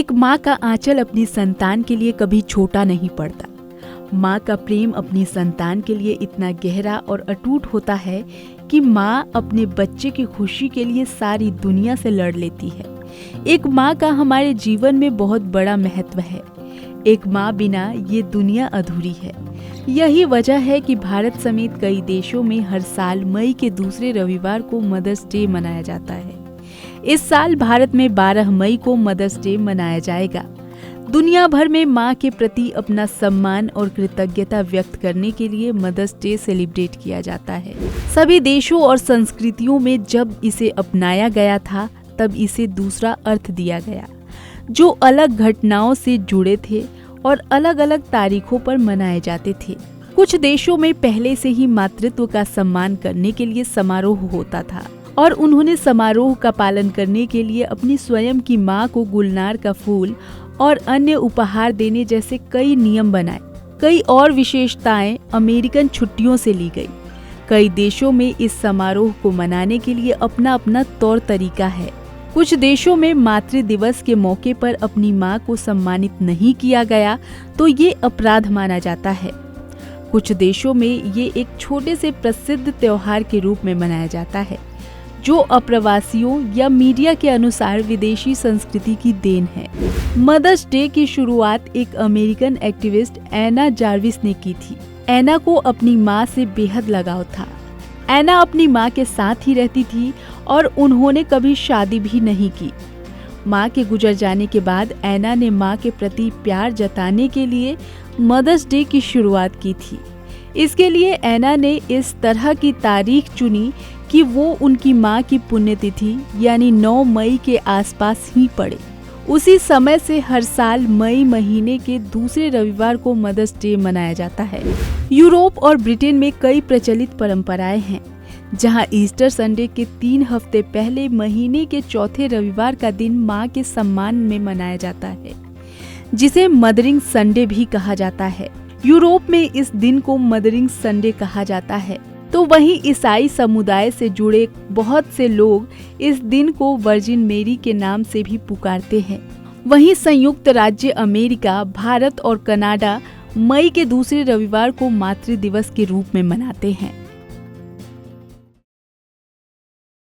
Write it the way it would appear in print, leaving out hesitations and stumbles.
एक माँ का आंचल अपनी संतान के लिए कभी छोटा नहीं पड़ता। माँ का प्रेम अपनी संतान के लिए इतना गहरा और अटूट होता है कि माँ अपने बच्चे की खुशी के लिए सारी दुनिया से लड़ लेती है। एक माँ का हमारे जीवन में बहुत बड़ा महत्व है। एक माँ बिना ये दुनिया अधूरी है। यही वजह है कि भारत समेत कई देशों में हर साल मई के दूसरे रविवार को मदर्स डे मनाया जाता है। इस साल भारत में 12 मई को मदर्स डे मनाया जाएगा। दुनिया भर में माँ के प्रति अपना सम्मान और कृतज्ञता व्यक्त करने के लिए मदर्स डे सेलिब्रेट किया जाता है। सभी देशों और संस्कृतियों में जब इसे अपनाया गया था तब इसे दूसरा अर्थ दिया गया, जो अलग घटनाओं से जुड़े थे और अलग अलग तारीखों पर मनाए जाते थे। कुछ देशों में पहले से ही मातृत्व का सम्मान करने के लिए समारोह होता था और उन्होंने समारोह का पालन करने के लिए अपनी स्वयं की माँ को गुलनार का फूल और अन्य उपहार देने जैसे कई नियम बनाए। कई और विशेषताएं अमेरिकन छुट्टियों से ली गई। कई देशों में इस समारोह को मनाने के लिए अपना अपना तौर तरीका है। कुछ देशों में मातृ दिवस के मौके पर अपनी माँ को सम्मानित नहीं किया गया तो ये अपराध माना जाता है। कुछ देशों में ये एक छोटे से प्रसिद्ध त्योहार के रूप में मनाया जाता है, जो अप्रवासियों या मीडिया के अनुसार विदेशी संस्कृति की देन है। मदर्स डे की शुरुआत एक अमेरिकन एक्टिविस्ट एना जार्विस ने की थी। एना को अपनी माँ से बेहद लगाव था। एना अपनी माँ के साथ ही रहती थी और उन्होंने कभी शादी भी नहीं की। माँ के गुजर जाने के बाद एना ने माँ के प्रति प्यार जताने के लिए मदर्स डे की शुरुआत की थी। इसके लिए एना ने इस तरह की तारीख चुनी कि वो उनकी माँ की पुण्यतिथि यानी 9 मई के आसपास ही पड़े। उसी समय से हर साल मई महीने के दूसरे रविवार को मदर्स डे मनाया जाता है। यूरोप और ब्रिटेन में कई प्रचलित परंपराएं हैं, जहां ईस्टर संडे के 3 हफ्ते पहले महीने के चौथे रविवार का दिन माँ के सम्मान में मनाया जाता है, जिसे मदरिंग संडे भी कहा जाता है। यूरोप में इस दिन को मदरिंग संडे कहा जाता है, तो वहीं ईसाई समुदाय से जुड़े बहुत से लोग इस दिन को वर्जिन मेरी के नाम से भी पुकारते हैं। वहीं संयुक्त राज्य अमेरिका, भारत और कनाडा मई के दूसरे रविवार को मातृ दिवस के रूप में मनाते हैं।